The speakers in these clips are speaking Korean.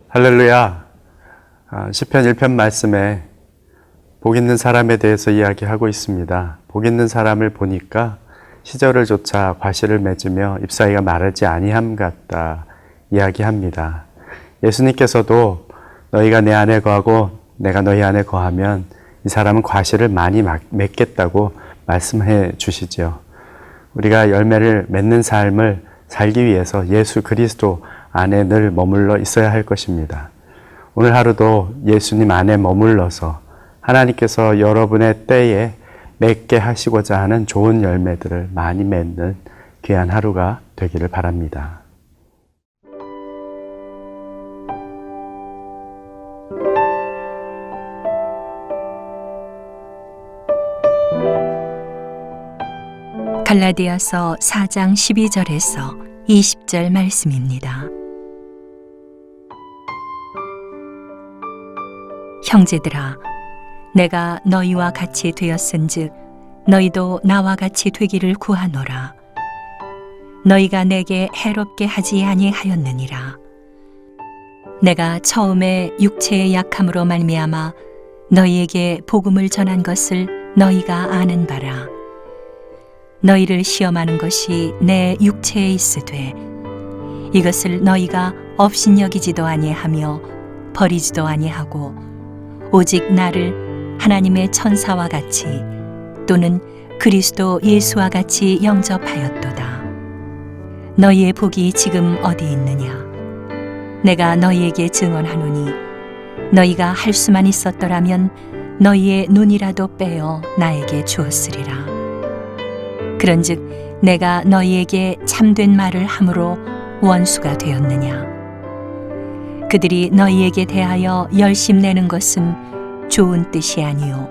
할렐루야. 시편 1편 말씀에 복 있는 사람에 대해서 이야기하고 있습니다. 복 있는 사람을 보니까 시절을 조차 과실을 맺으며 잎사귀가 마르지 아니함 같다 이야기합니다. 예수님께서도 너희가 내 안에 거하고 내가 너희 안에 거하면 이 사람은 과실을 많이 맺겠다고 말씀해 주시죠. 우리가 열매를 맺는 삶을 살기 위해서 예수 그리스도 안에 늘 머물러 있어야 할 것입니다. 오늘 하루도 예수님 안에 머물러서 하나님께서 여러분의 때에 맺게 하시고자 하는 좋은 열매들을 많이 맺는 귀한 하루가 되기를 바랍니다. 갈라디아서 4장 12절에서 20절 말씀입니다. 형제들아, 내가 너희와 같이 되었은즉 너희도 나와 같이 되기를 구하노라. 너희가 내게 해롭게 하지 아니하였느니라. 내가 처음에 육체의 약함으로 말미암아 너희에게 복음을 전한 것을 너희가 아는 바라. 너희를 시험하는 것이 내 육체에 있으되 이것을 너희가 업신여기지도 아니하며 버리지도 아니하고 오직 나를 하나님의 천사와 같이 또는 그리스도 예수와 같이 영접하였도다. 너희의 복이 지금 어디 있느냐? 내가 너희에게 증언하노니 너희가 할 수만 있었더라면 너희의 눈이라도 빼어 나에게 주었으리라. 그런즉 내가 너희에게 참된 말을 함으로 원수가 되었느냐? 그들이 너희에게 대하여 열심내는 것은 좋은 뜻이 아니요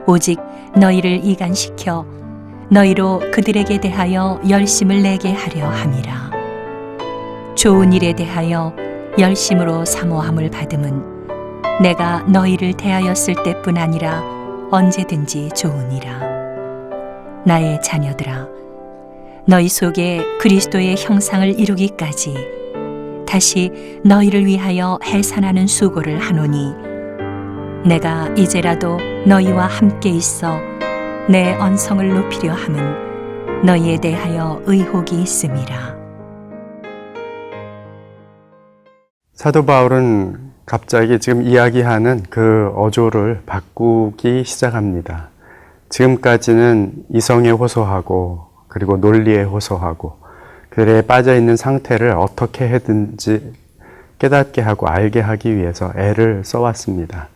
오직 너희를 이간시켜 너희로 그들에게 대하여 열심을 내게 하려 함이라. 좋은 일에 대하여 열심으로 사모함을 받음은 내가 너희를 대하였을 때뿐 아니라 언제든지 좋으니라. 나의 자녀들아, 너희 속에 그리스도의 형상을 이루기까지 다시 너희를 위하여 해산하는 수고를 하노니 내가 이제라도 너희와 함께 있어 내 언성을 높이려 함은 너희에 대하여 의혹이 있음이라. 사도 바울은 갑자기 지금 이야기하는 그 어조를 바꾸기 시작합니다. 지금까지는 이성에 호소하고 그리고 논리에 호소하고 글에 빠져있는 상태를 어떻게 해든지 깨닫게 하고 알게 하기 위해서 애를 써왔습니다.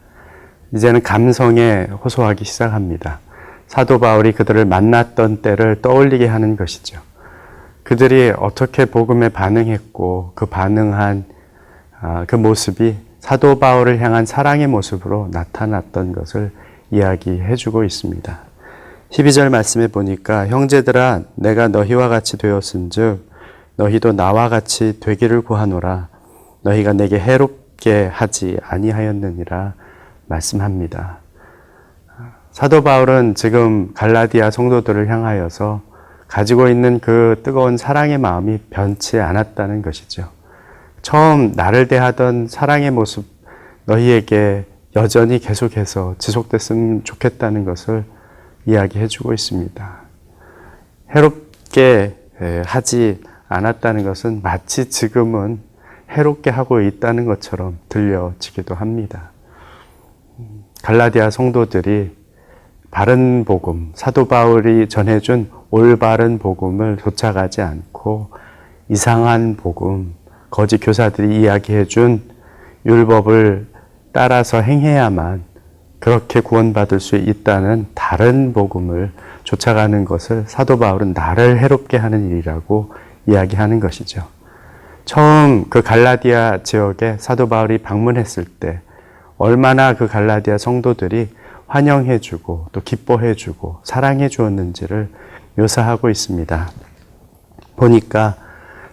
이제는 감성에 호소하기 시작합니다. 사도 바울이 그들을 만났던 때를 떠올리게 하는 것이죠. 그들이 어떻게 복음에 반응했고 그 반응한 그 모습이 사도 바울을 향한 사랑의 모습으로 나타났던 것을 이야기해주고 있습니다. 12절 말씀에 보니까 형제들아 내가 너희와 같이 되었은즉 너희도 나와 같이 되기를 구하노라. 너희가 내게 해롭게 하지 아니하였느니라 말씀합니다. 사도 바울은 지금 갈라디아 성도들을 향하여서 가지고 있는 그 뜨거운 사랑의 마음이 변치 않았다는 것이죠. 처음 나를 대하던 사랑의 모습 너희에게 여전히 계속해서 지속됐으면 좋겠다는 것을 이야기해주고 있습니다. 해롭게 하지 않았다는 것은 마치 지금은 해롭게 하고 있다는 것처럼 들려지기도 합니다. 갈라디아 성도들이 바른 복음, 사도 바울이 전해준 올바른 복음을 쫓아가지 않고 이상한 복음, 거짓 교사들이 이야기해준 율법을 따라서 행해야만 그렇게 구원받을 수 있다는 다른 복음을 쫓아가는 것을 사도 바울은 나를 해롭게 하는 일이라고 이야기하는 것이죠. 처음 그 갈라디아 지역에 사도 바울이 방문했을 때 얼마나 그 갈라디아 성도들이 환영해주고 또 기뻐해주고 사랑해 주었는지를 묘사하고 있습니다. 보니까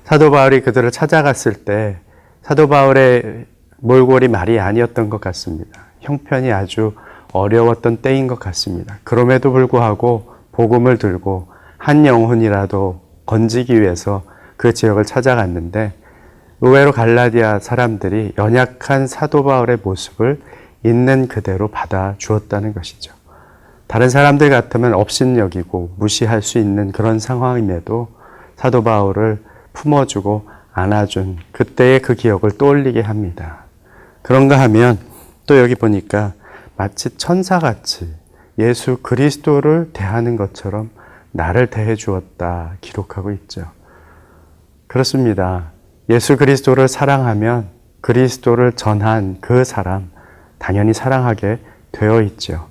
사도 바울이 그들을 찾아갔을 때 사도 바울의 몰골이 말이 아니었던 것 같습니다. 형편이 아주 어려웠던 때인 것 같습니다. 그럼에도 불구하고 복음을 들고 한 영혼이라도 건지기 위해서 그 지역을 찾아갔는데 의외로 갈라디아 사람들이 연약한 사도 바울의 모습을 있는 그대로 받아 주었다는 것이죠. 다른 사람들 같으면 업신여기고 무시할 수 있는 그런 상황임에도 사도 바울을 품어주고 안아준 그때의 그 기억을 떠올리게 합니다. 그런가 하면 또 여기 보니까 마치 천사같이 예수 그리스도를 대하는 것처럼 나를 대해 주었다 기록하고 있죠. 그렇습니다. 예수 그리스도를 사랑하면 그리스도를 전한 그 사람 당연히 사랑하게 되어 있죠.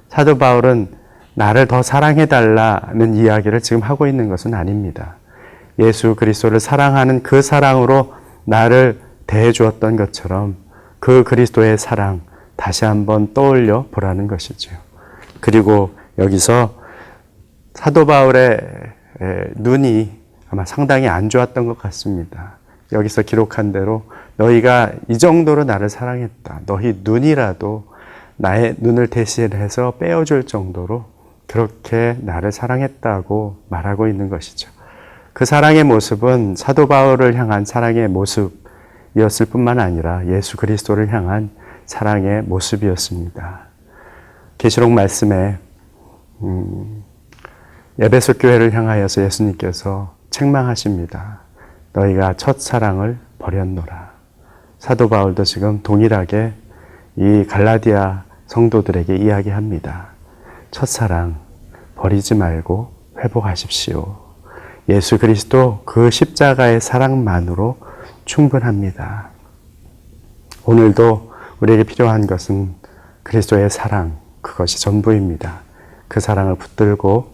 사도 바울은 나를 더 사랑해달라는 이야기를 지금 하고 있는 것은 아닙니다. 예수 그리스도를 사랑하는 그 사랑으로 나를 대해 주었던 것처럼 그 그리스도의 사랑 다시 한번 떠올려 보라는 것이죠. 그리고 여기서 사도 바울의 눈이 아마 상당히 안 좋았던 것 같습니다. 여기서 기록한 대로 너희가 이 정도로 나를 사랑했다. 너희 눈이라도 나의 눈을 대신해서 빼어줄 정도로 그렇게 나를 사랑했다고 말하고 있는 것이죠. 그 사랑의 모습은 사도 바울을 향한 사랑의 모습이었을 뿐만 아니라 예수 그리스도를 향한 사랑의 모습이었습니다. 계시록 말씀에 에베소 교회를 향하여서 예수님께서 책망하십니다. 너희가 첫사랑을 버렸노라. 사도 바울도 지금 동일하게 이 갈라디아 성도들에게 이야기합니다. 첫사랑 버리지 말고 회복하십시오. 예수 그리스도 그 십자가의 사랑만으로 충분합니다. 오늘도 우리에게 필요한 것은 그리스도의 사랑, 그것이 전부입니다. 그 사랑을 붙들고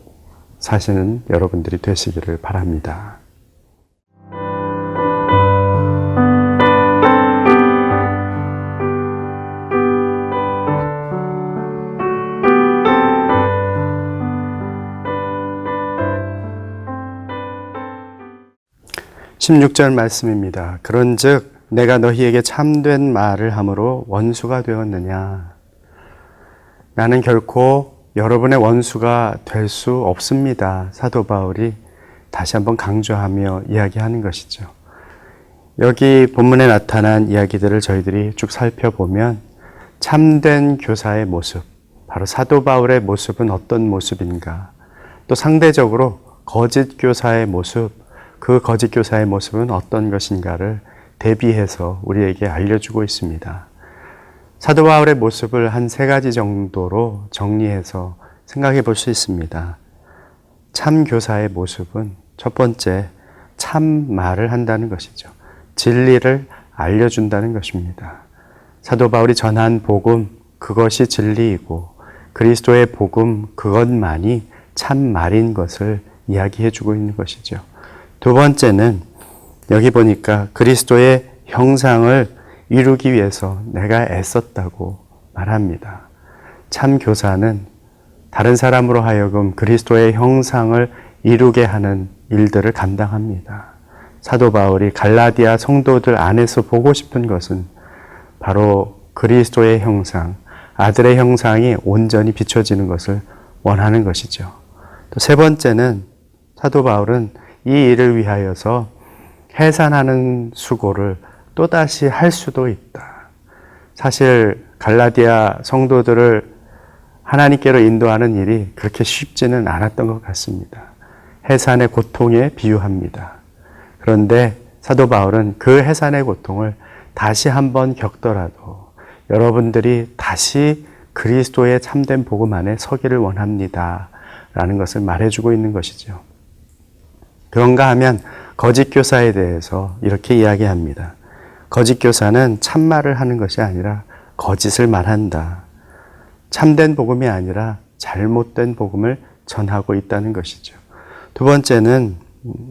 사시는 여러분들이 되시기를 바랍니다. 16절 말씀입니다. 그런즉 내가 너희에게 참된 말을 함으로 원수가 되었느냐? 나는 결코 여러분의 원수가 될 수 없습니다. 사도 바울이 다시 한번 강조하며 이야기하는 것이죠. 여기 본문에 나타난 이야기들을 저희들이 쭉 살펴보면 참된 교사의 모습, 바로 사도 바울의 모습은 어떤 모습인가? 또 상대적으로 거짓 교사의 모습, 그 거짓 교사의 모습은 어떤 것인가를 대비해서 우리에게 알려주고 있습니다. 사도 바울의 모습을 한 3가지 정도로 정리해서 생각해 볼 수 있습니다. 참 교사의 모습은 첫 번째, 참 말을 한다는 것이죠. 진리를 알려준다는 것입니다. 사도 바울이 전한 복음, 그것이 진리이고 그리스도의 복음, 그것만이 참 말인 것을 이야기해 주고 있는 것이죠. 두 번째는 여기 보니까 그리스도의 형상을 이루기 위해서 내가 애썼다고 말합니다. 참 교사는 다른 사람으로 하여금 그리스도의 형상을 이루게 하는 일들을 감당합니다. 사도 바울이 갈라디아 성도들 안에서 보고 싶은 것은 바로 그리스도의 형상, 아들의 형상이 온전히 비춰지는 것을 원하는 것이죠. 또 세 번째는 사도 바울은 이 일을 위하여서 해산하는 수고를 또다시 할 수도 있다. 사실 갈라디아 성도들을 하나님께로 인도하는 일이 그렇게 쉽지는 않았던 것 같습니다. 해산의 고통에 비유합니다. 그런데 사도 바울은 그 해산의 고통을 다시 한번 겪더라도 여러분들이 다시 그리스도의 참된 복음 안에 서기를 원합니다. 라는 것을 말해주고 있는 것이죠. 그런가 하면 거짓 교사에 대해서 이렇게 이야기합니다. 거짓 교사는 참말을 하는 것이 아니라 거짓을 말한다. 참된 복음이 아니라 잘못된 복음을 전하고 있다는 것이죠. 두 번째는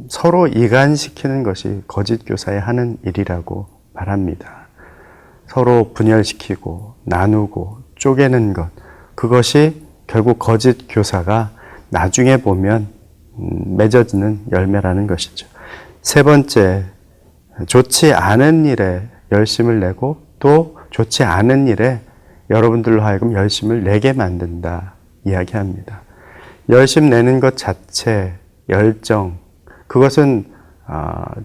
서로 이간시키는 것이 거짓 교사의 하는 일이라고 말합니다. 서로 분열시키고 나누고 쪼개는 것, 그것이 결국 거짓 교사가 나중에 보면 맺어지는 열매라는 것이죠. 세 번째, 좋지 않은 일에 열심을 내고 또 좋지 않은 일에 여러분들로 하여금 열심을 내게 만든다 이야기합니다. 열심 내는 것 자체, 열정, 그것은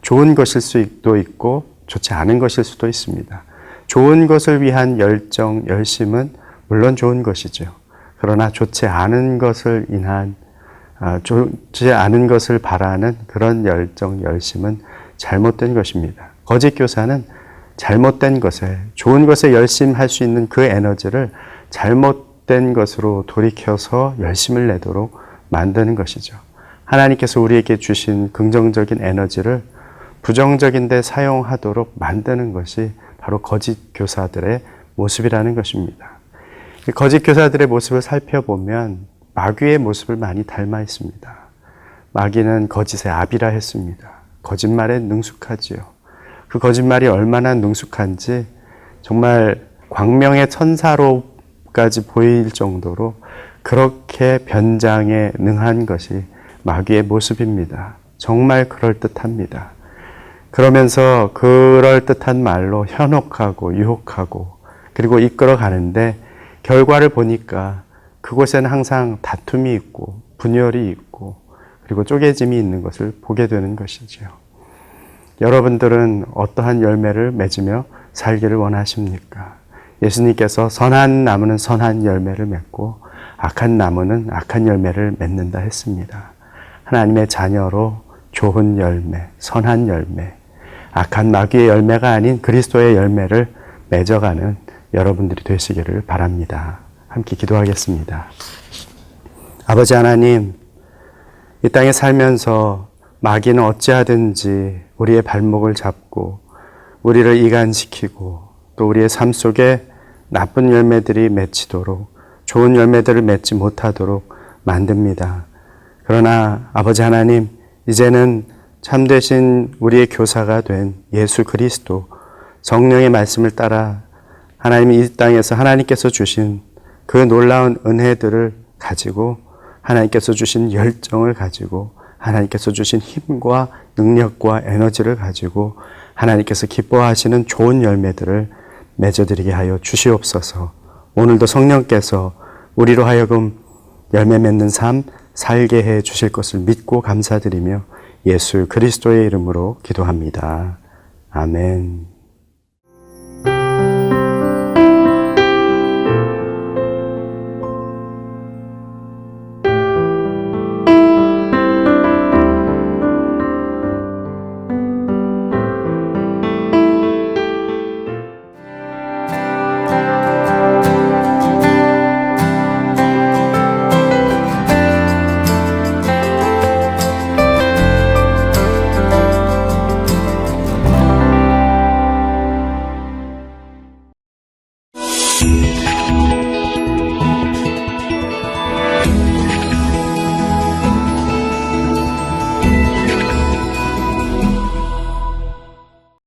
좋은 것일 수도 있고 좋지 않은 것일 수도 있습니다. 좋은 것을 위한 열정, 열심은 물론 좋은 것이죠. 그러나 좋지 않은 것을 인한 좋지 않은 것을 바라는 그런 열정, 열심은 잘못된 것입니다. 거짓 교사는 잘못된 것에, 좋은 것에 열심할 수 있는 그 에너지를 잘못된 것으로 돌이켜서 열심을 내도록 만드는 것이죠. 하나님께서 우리에게 주신 긍정적인 에너지를 부정적인 데 사용하도록 만드는 것이 바로 거짓 교사들의 모습이라는 것입니다. 거짓 교사들의 모습을 살펴보면 마귀의 모습을 많이 닮아 있습니다. 마귀는 거짓의 아비라 했습니다. 거짓말에 능숙하지요. 그 거짓말이 얼마나 능숙한지 정말 광명의 천사로까지 보일 정도로 그렇게 변장에 능한 것이 마귀의 모습입니다. 정말 그럴듯합니다. 그러면서 그럴듯한 말로 현혹하고 유혹하고 그리고 이끌어 가는데 결과를 보니까 그곳에는 항상 다툼이 있고 분열이 있고 그리고 쪼개짐이 있는 것을 보게 되는 것이죠. 여러분들은 어떠한 열매를 맺으며 살기를 원하십니까? 예수님께서 선한 나무는 선한 열매를 맺고 악한 나무는 악한 열매를 맺는다 했습니다. 하나님의 자녀로 좋은 열매, 선한 열매, 악한 마귀의 열매가 아닌 그리스도의 열매를 맺어가는 여러분들이 되시기를 바랍니다. 함께 기도하겠습니다. 아버지 하나님, 이 땅에 살면서 마귀는 어찌하든지 우리의 발목을 잡고 우리를 이간시키고 또 우리의 삶 속에 나쁜 열매들이 맺히도록 좋은 열매들을 맺지 못하도록 만듭니다. 그러나 아버지 하나님, 이제는 참되신 우리의 교사가 된 예수 그리스도 성령의 말씀을 따라 하나님이 이 땅에서 하나님께서 주신 그 놀라운 은혜들을 가지고 하나님께서 주신 열정을 가지고 하나님께서 주신 힘과 능력과 에너지를 가지고 하나님께서 기뻐하시는 좋은 열매들을 맺어드리게 하여 주시옵소서. 오늘도 성령께서 우리로 하여금 열매 맺는 삶 살게 해 주실 것을 믿고 감사드리며 예수 그리스도의 이름으로 기도합니다. 아멘.